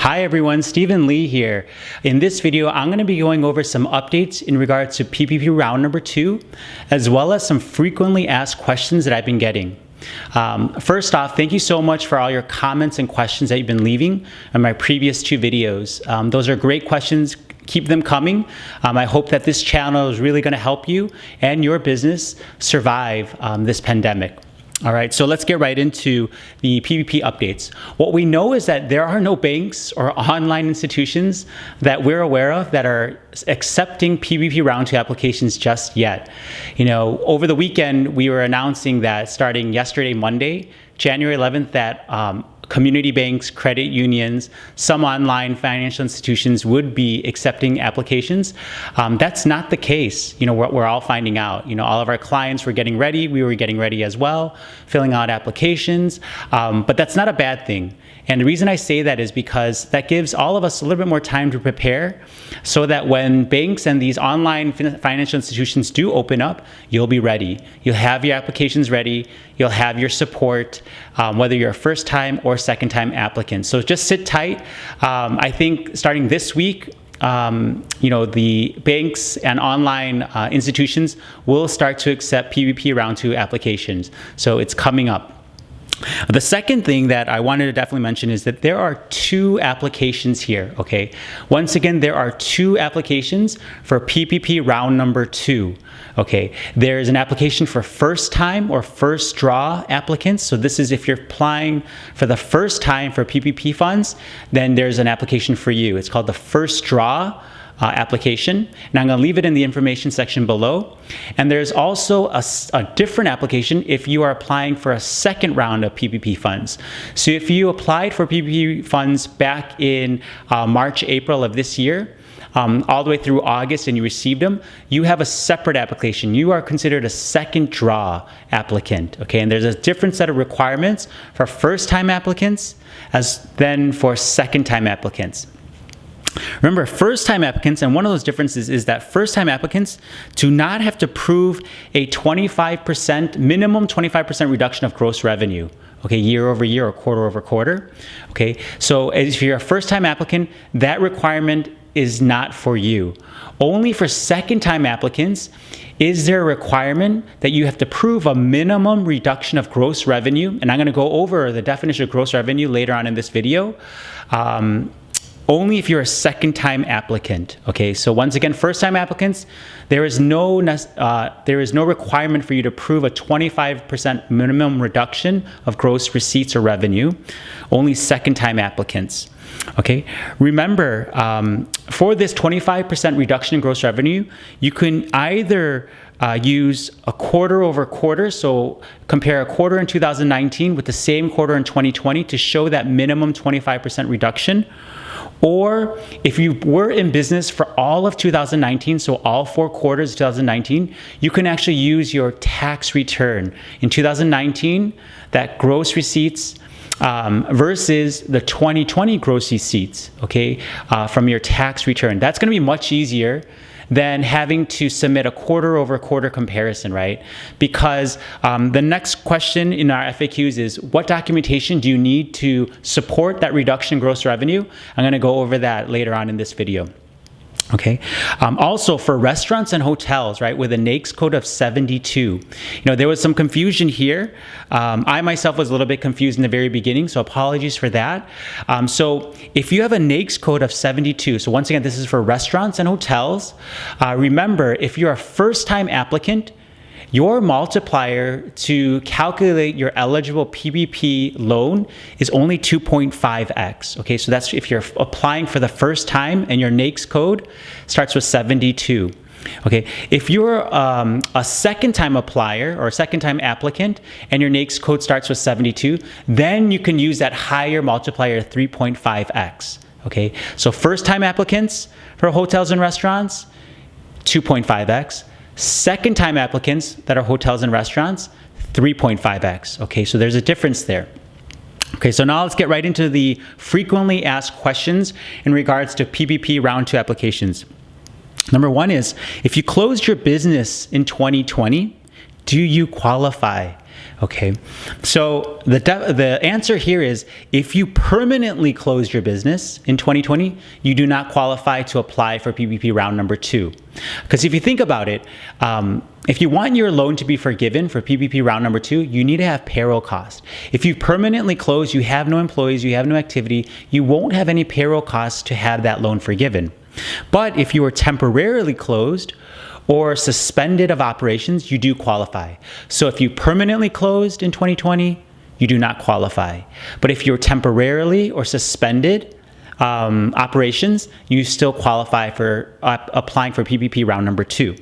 Hi everyone, Stephen Lee here. In this video, I'm going to be going over some updates in regards to PPP round number 2, as well as some frequently asked questions that I've been getting. First off, thank you so much for all your comments and questions that you've been leaving on my previous 2 videos. Those are great questions. Keep them coming. I hope that this channel is really going to help you and your business survive this pandemic. All right, so let's get right into the PPP updates. What we know is that there are no banks or online institutions that we're aware of that are accepting PPP Round 2 applications just yet. You know, over the weekend, we were announcing that starting yesterday, Monday, January 11th, that community banks, credit unions, some online financial institutions would be accepting applications. That's not the case. You know, we're all finding out. You know, all of our clients were getting ready. We were getting ready as well, filling out applications. But that's not a bad thing. And the reason I say that is because that gives all of us a little bit more time to prepare so that when banks and these online financial institutions do open up, you'll be ready. You'll have your applications ready. You'll have your support, whether you're a first-time or second-time applicant. So just sit tight. I think starting this week, you know, the banks and online institutions will start to accept PPP Round 2 applications. So it's coming up. The second thing that I wanted to definitely mention is that there are 2 applications here, okay? Once again, there are 2 applications for PPP round number 2, okay? There's an application for first time or first draw applicants. So this is if you're applying for the first time for PPP funds, then there's an application for you. It's called the first draw application, and I'm going to leave it in the information section below. And there's also a different application if you are applying for a second round of PPP funds. So if you applied for PPP funds back in March, April of this year, all the way through August, and you received them, you have a separate application. You are considered a second draw applicant, okay? And there's a different set of requirements for first-time applicants as then for second-time applicants. Remember, first-time applicants, and one of those differences is that first-time applicants do not have to prove a 25%, minimum 25% reduction of gross revenue, okay, year over year or quarter over quarter, okay? So if you're a first-time applicant, that requirement is not for you. Only for second-time applicants is there a requirement that you have to prove a minimum reduction of gross revenue, and I'm going to go over the definition of gross revenue later on in this video. Only if you're a second-time applicant, okay? So once again, first-time applicants, there is no requirement for you to prove a 25% minimum reduction of gross receipts or revenue. Only second-time applicants, okay? Remember, for this 25% reduction in gross revenue, you can either use a quarter over quarter, so compare a quarter in 2019 with the same quarter in 2020 to show that minimum 25% reduction. Or if you were in business for all of 2019, so all 4 quarters of 2019, you can actually use your tax return. In 2019, that gross receipts versus the 2020 gross receipts, okay, from your tax return. That's going to be much easier than having to submit a quarter over quarter comparison, right? Because the next question in our FAQs is, what documentation do you need to support that reduction in gross revenue? I'm going to go over that later on in this video. Okay. Also for restaurants and hotels, right, with a NAICS code of 72, you know, there was some confusion here. I myself was a little bit confused in the very beginning, so apologies for that. So if you have a NAICS code of 72, so once again, this is for restaurants and hotels. Remember, if you're a first-time applicant, your multiplier to calculate your eligible PPP loan is only 2.5x. Okay, so that's if you're applying for the first time and your NAICS code starts with 72. Okay, if you're a second-time applier or a second-time applicant and your NAICS code starts with 72, then you can use that higher multiplier 3.5x. Okay, so first-time applicants for hotels and restaurants, 2.5x. Second-time applicants that are hotels and restaurants, 3.5x. Okay, so there's a difference there. Okay, so now let's get right into the frequently asked questions in regards to PPP Round 2 applications. Number 1 is, if you closed your business in 2020, do you qualify Okay, so the answer here is if you permanently closed your business in 2020, you do not qualify to apply for PPP round number 2. Because if you think about it, if you want your loan to be forgiven for PPP round number 2, you need to have payroll costs. If you permanently close, you have no employees, you have no activity, you won't have any payroll costs to have that loan forgiven. But if you were temporarily closed or suspended of operations, you do qualify. So if you permanently closed in 2020, you do not qualify. But if you're temporarily or suspended operations, you still qualify for applying for PPP round number 2.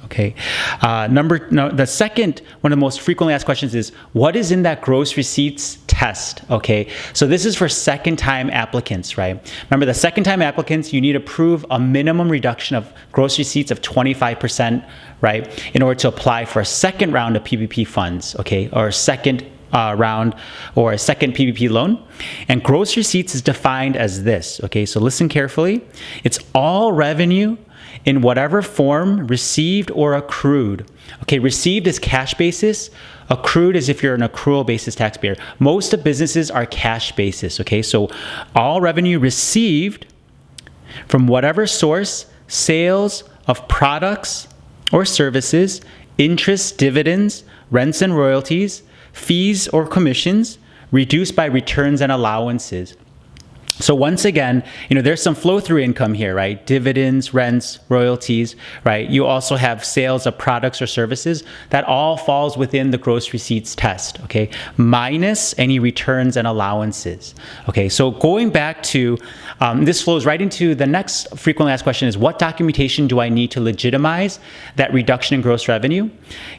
Okay. The second, one of the most frequently asked questions is, what is in that gross receipts test? Okay. So this is for second-time applicants, right? Remember, the second-time applicants, you need to prove a minimum reduction of gross receipts of 25%, right, in order to apply for a second round of PPP funds, okay, or a second round or a second PPP loan. And gross receipts is defined as this, okay? So listen carefully. It's all revenue in whatever form received or accrued. Okay, received is cash basis. Accrued is if you're an accrual basis taxpayer. Most of businesses are cash basis, okay? So all revenue received from whatever source, sales of products or services, interest, dividends, rents and royalties, fees or commissions, reduced by returns and allowances. So once again, there's some flow-through income here, right? Dividends, rents, royalties, right? You also have sales of products or services. That all falls within the gross receipts test, okay? Minus any returns and allowances. Okay, so going back to, this flows right into the next frequently asked question is, what documentation do I need to legitimize that reduction in gross revenue?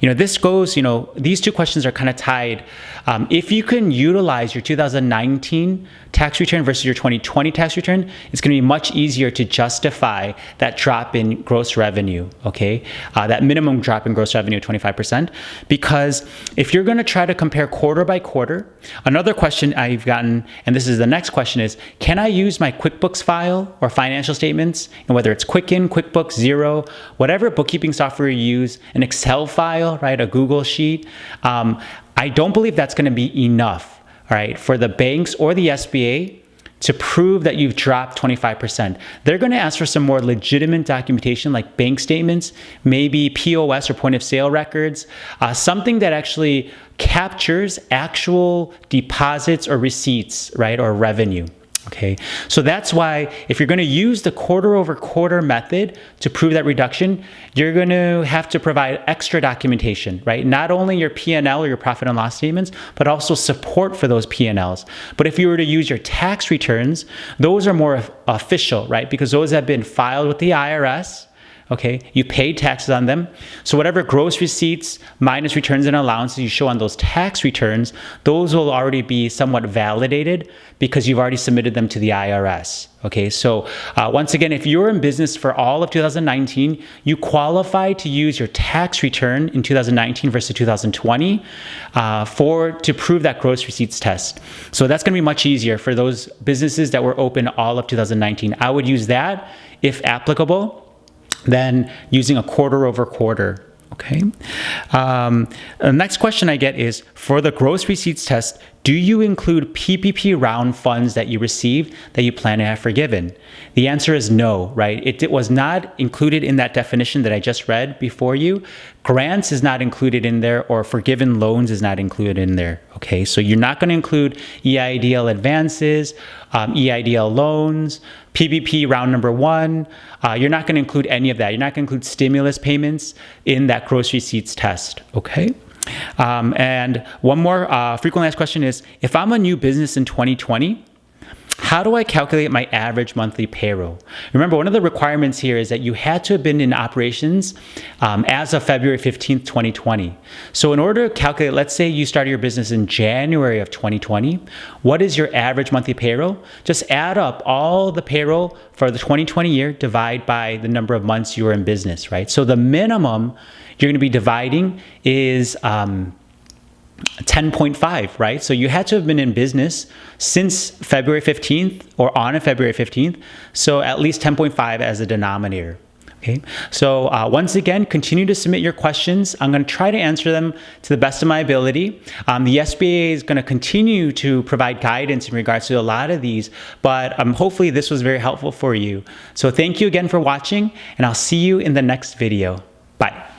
This goes, these two questions are kind of tied. If you can utilize your 2019 tax return versus your 2020 tax return, it's going to be much easier to justify that drop in gross revenue, okay? That minimum drop in gross revenue of 25%. Because if you're going to try to compare quarter by quarter, another question I've gotten, and this is the next question is, can I use my QuickBooks file or financial statements, and whether it's Quicken, QuickBooks, Xero, whatever bookkeeping software you use, an Excel file, right, a Google Sheet, I don't believe that's going to be enough, all right, for the banks or the SBA to prove that you've dropped 25%. They're going to ask for some more legitimate documentation like bank statements, maybe POS or point of sale records, something that actually captures actual deposits or receipts, right, or revenue. Okay, so that's why if you're going to use the quarter over quarter method to prove that reduction, you're going to have to provide extra documentation, right? Not only your P&L or your profit and loss statements, but also support for those P&Ls. But if you were to use your tax returns, those are more official, right? Because those have been filed with the IRS. Okay, you paid taxes on them. So whatever gross receipts minus returns and allowances you show on those tax returns, those will already be somewhat validated because you've already submitted them to the IRS. Okay, so once again, if you're in business for all of 2019, you qualify to use your tax return in 2019 versus 2020 to prove that gross receipts test. So that's going to be much easier for those businesses that were open all of 2019. I would use that if applicable, than using a quarter over quarter. Okay. The next question I get is, for the gross receipts test, do you include PPP round funds that you received that you plan to have forgiven? The answer is no, right? It was not included in that definition that I just read before you. Grants is not included in there, or forgiven loans is not included in there. Okay, so you're not going to include EIDL advances, EIDL loans, PPP round number 1. You're not going to include any of that. You're not going to include stimulus payments in that gross receipts test. Okay. And one more frequently asked question is, if I'm a new business in 2020, how do I calculate my average monthly payroll? Remember, one of the requirements here is that you had to have been in operations as of February 15th, 2020. So in order to calculate, let's say you started your business in January of 2020, what is your average monthly payroll? Just add up all the payroll for the 2020 year, divide by the number of months you were in business, right? So the minimum you're going to be dividing is 10.5, right? So you had to have been in business since February 15th or on February 15th. So at least 10.5 as a denominator. Okay, so once again, continue to submit your questions. I'm going to try to answer them to the best of my ability. The SBA is going to continue to provide guidance in regards to a lot of these, but hopefully this was very helpful for you. So thank you again for watching, and I'll see you in the next video. Bye.